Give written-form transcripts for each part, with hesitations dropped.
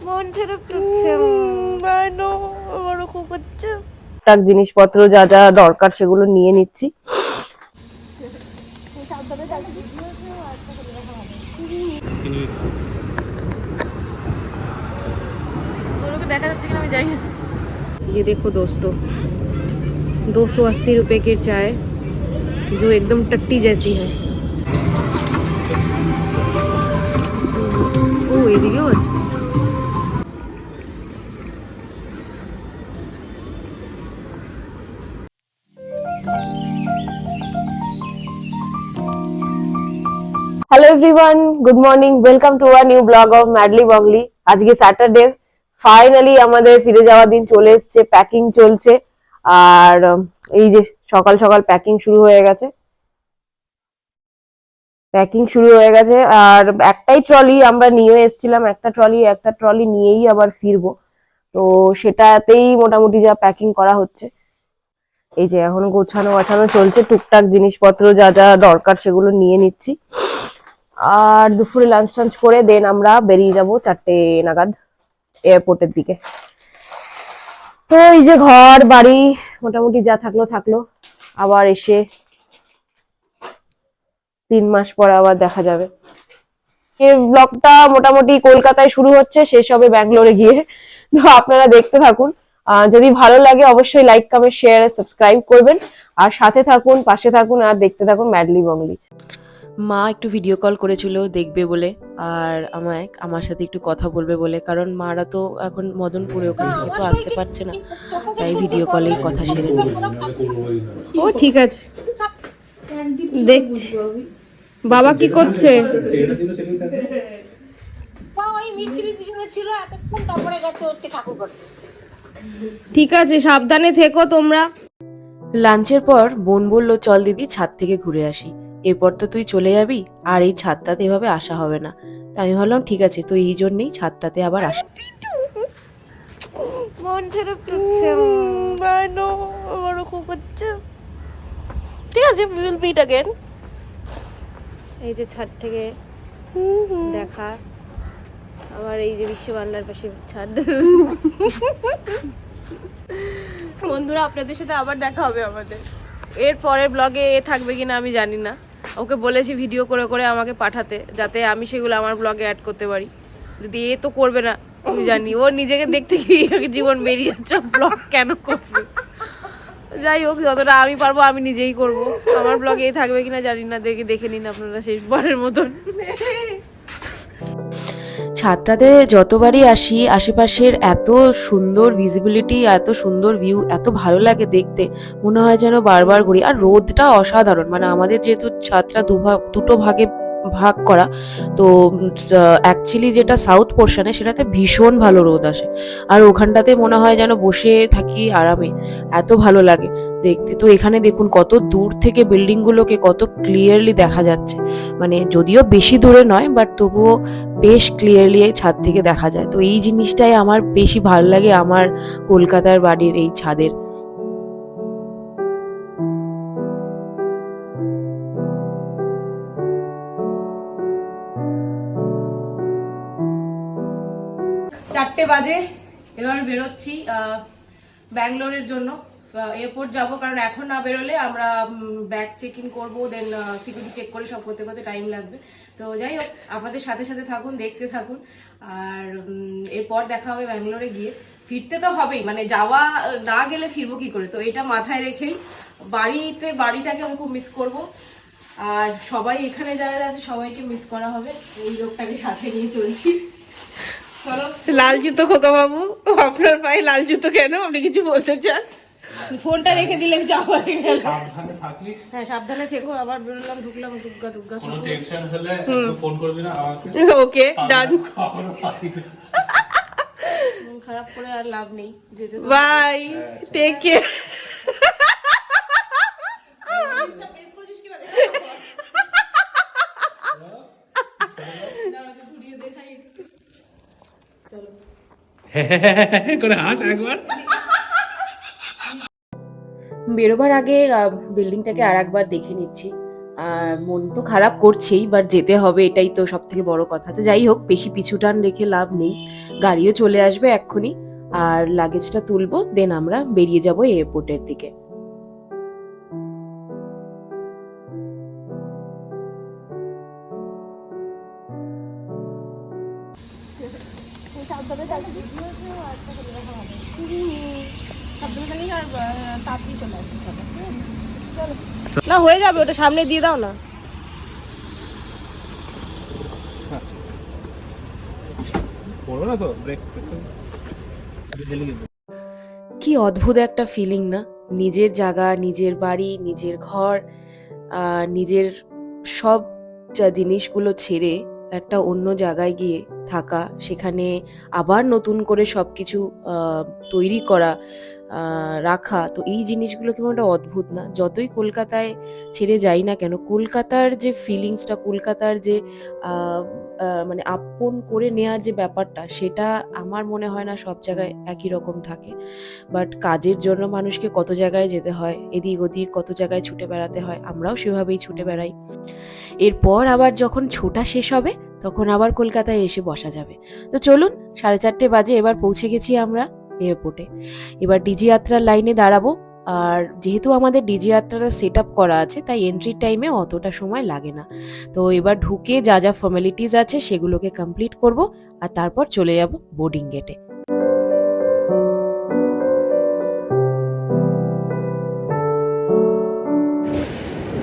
মন খারাপ করছে বানো বড় খুব হচ্ছে টাক জিনিসপত্র যা যা দরকার সেগুলো নিয়ে নিচ্ছি। দেখা যাচ্ছে কিনা আমি জানি না। ये देखो दोस्तों 280 रुपए की चाय जो एकदम टट्टी जैसी है। ओ এদিকেও আছে। Hello everyone, good morning, welcome to our new blog of Madly Bongly. আজকে স্যাটারডে, ফাইনালি আমাদের ফিরে যাওয়ার দিন চলে এসেছে। প্যাকিং চলছে আর এই যে সকাল সকাল প্যাকিং শুরু হয়ে গেছে। আর একটাই ট্রলি আমরা নিয়ে এসেছিলাম, একটা ট্রলি নিয়েই আবার ফিরবো। তো সেটাতেই মোটামুটি যা প্যাকিং করা হচ্ছে। এই যে এখন গোছানো চলছে, টুকটাক জিনিসপত্র যা যা দরকার সেগুলো নিয়ে নিচ্ছি। আর দুপুরে লাঞ্চ টাঞ্চ করে দেন আমরা বেরিয়ে যাব 4টে নাগাদ এয়ারপোর্টের দিকে। তো এই যে ঘর বাড়ি মোটামুটি যা থাকলো আবার এসে 3 মাস পর আবার দেখা যাবে। এই ব্লগটা মোটামুটি কলকাতায় শুরু হচ্ছে, শেষ হবে ব্যাঙ্গালোরে গিয়ে। তো আপনারা দেখতে থাকুন। যদি ভালো লাগে অবশ্যই লাইক কমেন্ট শেয়ার সাবস্ক্রাইব করবেন আর সাথে থাকুন, পাশে থাকুন আর দেখতে থাকুন ম্যাডলি বংলি। মা একটু ভিডিও কল করেছিল দেখবে বলে, আর আমার সাথে একটু কথা বলবে বলে, কারণ মারা তো এখন মদনপুরে, ওখান থেকে তো আসতে পারছে না, তাই ভিডিও কলেই কথা সেরে নিই। ও ঠিক আছে, দেখছি বাবা কি করছে। ঠিক আছে, সাবধানে থেকো তোমরা। লাঞ্চের পর বোন বলল চল দিদি ছাদ থেকে ঘুরে আসি, এরপর তো তুই চলে যাবি আর এই ছাদটাতে এভাবে আসা হবে না। তাই আমি ভাবলাম ঠিক আছে, তো এই জন্যই ছাদটাতে আবার আসা। মন খারাপ করছে বানো বড় খুব হচ্ছে। ঠিক আছে, we will meet again। এই যে ছাদ থেকে দেখা, আমার এই যে বিশ্ব বাংলার পাশে ছাদ। বন্ধুরা, আপনাদের সাথে আবার দেখা হবে আমাদের। এর পরের ব্লগে থাকবে কিনা আমি জানি না। ওকে বলেছি ভিডিও করে করে আমাকে পাঠাতে, যাতে আমি সেগুলো আমার ব্লগে অ্যাড করতে পারি। যদি এ তো করবে না, আমি জানি ও নিজেকে দেখতে গিয়ে জীবন বেরিয়ে যাচ্ছে, ব্লগ কেন করবে। যাই হোক, যতটা আমি পারবো আমি নিজেই করব। আমার ব্লগে থাকবে কিনা জানি না, দেখে নিন আপনারা শেষবারের মতন। ছাদটাতে যতবারই আসি আশেপাশের এত সুন্দর ভিজিবিলিটি, এত সুন্দর ভিউ, এত ভালো লাগে দেখতে, মনে হয় যেন বারবার ঘুরি। আর রোদটা অসাধারণ, মানে আমাদের যেহেতু ছাদটা দুটো ভাগে ভাগ করা, তো অ্যাকচুয়ালি যেটা সাউথ পোর্শনে সেটাতে ভীষণ ভালো রোদ আসে, আর ওখানটাতে মনে হয় যেন বসে থাকি আরামে, এত ভালো লাগে দেখতে। তো এখানে দেখুন কত দূর থেকে বিল্ডিংগুলোকে কত ক্লিয়ারলি দেখা যাচ্ছে, মানে যদিও বেশি দূরে নয় বাট তবুও বেশ ক্লিয়ারলি ছাদ থেকে দেখা যায়। তো এই জিনিসটাই আমার বেশি ভালো লাগে আমার কলকাতার বাড়ির এই ছাদের। চারটে বাজে, এবার বেরোচ্ছি ব্যাঙ্গালোরের জন্য। এয়ারপোর্ট যাব, কারণ এখন না বেরোলে আমরা ব্যাগ চেক ইন করবো, দেন সিকিউরিটি চেক করে সব করতে করতে টাইম লাগবে। তো যাই হোক, আপনাদের সাথে সাথে থাকুন, দেখতে থাকুন। আর এরপর দেখা হবে ব্যাঙ্গালোরে গিয়ে। ফিরতে তো হবেই, মানে যাওয়া না গেলে ফিরবো কি করে, তো এটা মাথায় রেখেই বাড়িটাকে আমি খুব মিস করব। আর সবাই এখানে যারা আছে সবাইকে মিস করা হবে, এই লোকটাকে সাথে নিয়ে চলছি। লাল জুতো খোকা বাবু, আপনার পায়ে লাল জুতো কেন, আপনি কিছু বলতে চান? ফোনটা রেখে দিলে যাওয়ার গেল। সাবধানে থাকিস। হ্যাঁ, সাবধানে থেকো। আবার বেরোলাম, ঢুকলাম, দুগ্গা কোনো টেনশন হলে ফোন করবি না আমাকে। ওকে, ডান। মন খারাপ করে আর লাভ নেই, যেতে বাই, টেক কেয়ার। বেরোবার আগে বিল্ডিংটাকে আর একবার দেখে নিচ্ছি। মন তো খারাপ করছেই, বাট যেতে হবে, এটাই তো সব থেকে বড় কথা। তো যাই হোক, বেশি পিছুটান রেখে লাভ নেই, গাড়িও চলে আসবে এক্ষুনি, আর লাগেজটা তুলবো, দেন আমরা বেরিয়ে যাবো এয়ারপোর্টের দিকে। না হয়ে যাবে, ওটা সামনে দিয়ে দাও না। কি অদ্ভুত একটা ফিলিং না, নিজের জায়গা, নিজের বাড়ি, নিজের ঘর, নিজের সব জিনিসগুলো ছেড়ে একটা অন্য জায়গায় গিয়ে থাকা, সেখানে আবার নতুন করে সবকিছু তৈরি করা, রাখা। তো এই জিনিসগুলো কেমন একটা অদ্ভুত না? যতই কলকাতায় ছেড়ে যাই না কেন, কলকাতার যে ফিলিংসটা, কলকাতার যে আহ, মানে আপন করে নেয়ার যে ব্যাপারটা, সেটা আমার মনে হয় না সব জায়গায় একই রকম থাকে। বাট কাজের জন্য মানুষকে কত জায়গায় যেতে হয়, এদিক ওদিক কত জায়গায় ছুটে বেড়াতে হয়, আমরাও সেভাবেই ছুটে বেড়াই। এরপর আবার যখন ছোটা শেষ হবে, তখন আবার কলকাতায় এসে বসা যাবে। তো চলুন, 4:30 বাজে, এবার পৌঁছে গেছি আমরা এয়ারপোর্টে। এবার ডিজি যাত্রার লাইনে দাঁড়াবো। আর যেহেতু আমাদের ডিজি যাত্রাটা সেট আপ করা আছে, তাই এন্ট্রি টাইমে অতটা সময় লাগে না। তো এবার ঢুকে যা যা ফর্মালিটিস আছে সেগুলোকে কমপ্লিট করব, আর তারপর চলে যাব বোর্ডিং গেটে।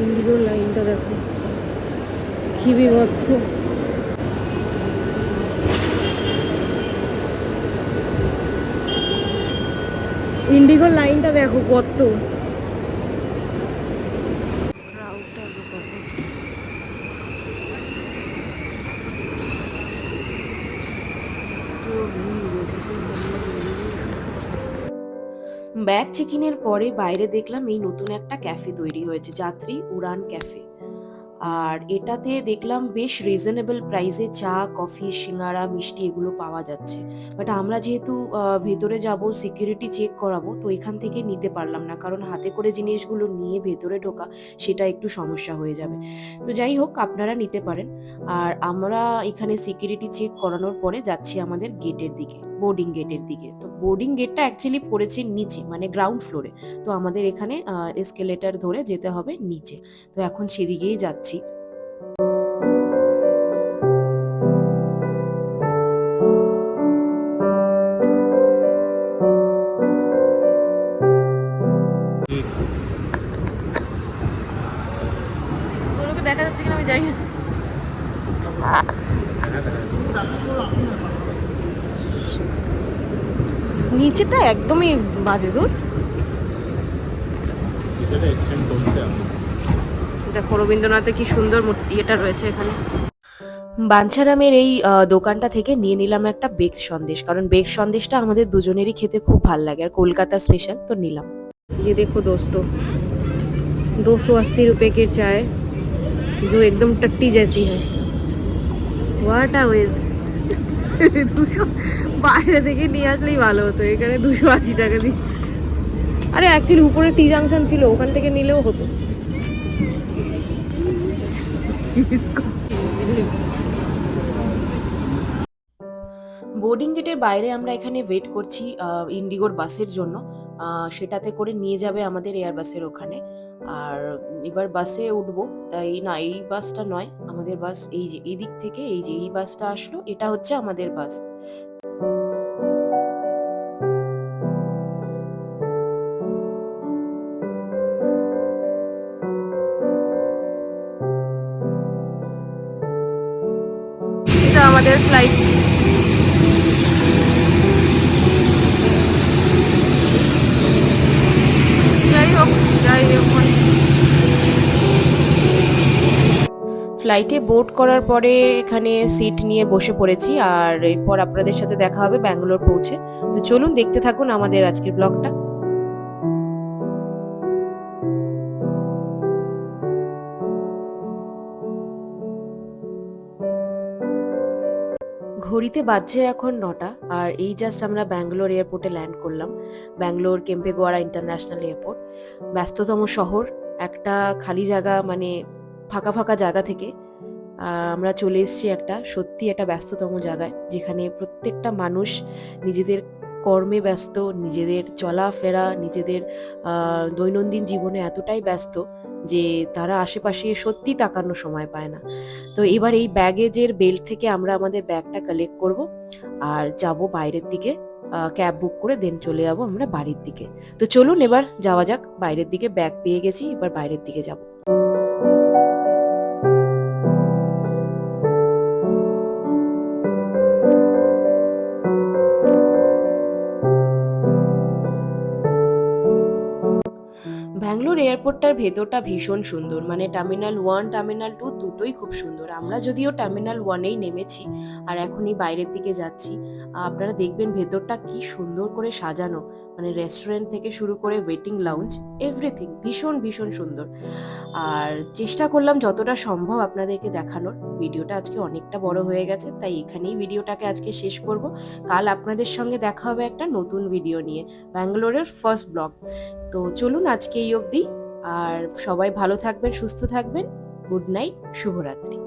ইন্ডিগোর লাইনটা দেখো, কি বিভৎস। ইন্ডিগোর লাইনটা দেখো কত। ব্যাগ চেক ইনের পরে বাইরে দেখলাম এই নতুন একটা ক্যাফে তৈরি হয়েছে, যাত্রী উড়ান ক্যাফে। আর এটাতে দেখলাম বেশ রিজনেবল প্রাইসে চা, কফি, সিঙ্গারা, মিষ্টি এগুলো পাওয়া যাচ্ছে। বাট আমরা যেহেতু ভেতরে যাব, সিকিউরিটি চেক করাবো, তো এখান থেকে নিতে পারলাম না, কারণ হাতে করে জিনিসগুলো নিয়ে ভেতরে ঢোকা সেটা একটু সমস্যা হয়ে যাবে। তো যাই হোক, আপনারা নিতে পারেন। আর আমরা এখানে সিকিউরিটি চেক করানোর পরে যাচ্ছি আমাদের গেটের দিকে, বোর্ডিং গেটের দিকে। তো বোর্ডিং গেটটা অ্যাকচুয়ালি পড়েছে নিচে, মানে গ্রাউন্ড ফ্লোরে। তো আমাদের এখানে এসকেলেটর ধরে যেতে হবে নিচে। তো এখন সেদিকেই যাচ্ছি। ওগুলোকে দেখা যাচ্ছে কিনা আমি জানি না। নিচেটা একদমই বাজে দূর। দেখো রবীন্দ্রনাথের কি সুন্দর ইয়েটা রয়েছে এখানে। বাঞ্ছারামের এই দোকানটা থেকে নিয়ে নিলাম একটা বেক সন্দেশ, কারণ বেক সন্দেশটা আমাদের দুজনেরই খেতে খুব ভাল লাগে, আর কলকাতা স্পেশাল, তো নিলাম। ये देखो दोस्तों, 280 रुपए की चाय जो एकदम टट्टी जैसी है। What a waste. 200 বাইরে থেকে নিয়ে আসলেই ভালো হতো, এখানে 280 টাকা দিয়ে। আরে অ্যাকচুয়ালি উপরে টি জাংশন ছিল, ওখান থেকে নিলেও হতো। বোর্ডিং গেটের বাইরে আমরা এখানে ওয়েট করছি ইন্ডিগোর বাসের জন্য। সেটাতে করে নিয়ে যাবে আমাদের এয়ার বাসের ওখানে। আর এবার বাসে উঠবো, তাই না, এই বাসটা নয় আমাদের বাস, এই যে এই দিক থেকে এই যে এই বাসটা আসলো, এটা হচ্ছে আমাদের বাস। এটা আমাদের ফ্লাইট। যাই হোক ফ্লাইটে বোর্ড করার পরে এখানে সিট নিয়ে বসে পড়েছি, আর এরপর আপনাদের সাথে দেখা হবে ব্যাঙ্গালোর পৌঁছে। তো চলুন দেখতে থাকুন আমাদের আজকের ব্লগটা। ঘড়িতে বাজছে এখন 9টা, আর এই জাস্ট আমরা ব্যাঙ্গালোর এয়ারপোর্টে ল্যান্ড করলাম। ব্যাঙ্গালোর কেম্পেগৌড়া ইন্টারন্যাশনাল এয়ারপোর্ট, ব্যস্ততম শহর, একটা খালি জায়গা মানে ফাঁকা ফাঁকা জায়গা থেকে আমরা চলে এসেছি সত্যি একটা ব্যস্ততম জায়গায়, যেখানে প্রত্যেকটা মানুষ নিজেদের কর্মে ব্যস্ত, নিজেদের চলাফেরা, নিজেদের দৈনন্দিন জীবনে এতটাই ব্যস্ত যে তারা আশেপাশে সত্যি তাকানোর সময় পায় না। তো এবার এই ব্যাগেজের বেল্ট থেকে আমরা আমাদের ব্যাগটা কালেক্ট করব আর যাব বাইরের দিকে, ক্যাব বুক করে দেন চলে যাবো আমরা বাড়ির দিকে। তো চলুন এবার যাওয়া যাক বাইরের দিকে। ব্যাগ পেয়ে গেছি, এবার বাইরের দিকে যাব। ব্যাঙ্গালোর এয়ারপোর্টটার ভেতরটা ভীষণ সুন্দর, মানে টার্মিনাল 1 টার্মিনাল 2 দুটোই খুব সুন্দর। আমরা যদিও টার্মিনাল 1-এই নেমেছি আর এখনই বাইরের দিকে যাচ্ছি। আপনারা দেখবেন ভেতরটা কি সুন্দর করে সাজানো, মানে রেস্টুরেন্ট থেকে শুরু করে ওয়েটিং লাউঞ্জ, এভরিথিং ভীষণ ভীষণ সুন্দর। আর চেষ্টা করলাম যতটা সম্ভব আপনাদেরকে দেখানোর। ভিডিওটা আজকে অনেকটা বড় হয়ে গেছে, তাই এখানেই ভিডিওটাকে আজকে শেষ করব। কাল আপনাদের সঙ্গে দেখা হবে একটা নতুন ভিডিও নিয়ে, ব্যাঙ্গালোরের ফার্স্ট ব্লগ। তো চলুন আজকে এই অবধি, আর সবাই ভালো থাকবেন, সুস্থ থাকবেন। গুড নাইট, শুভরাত্রি।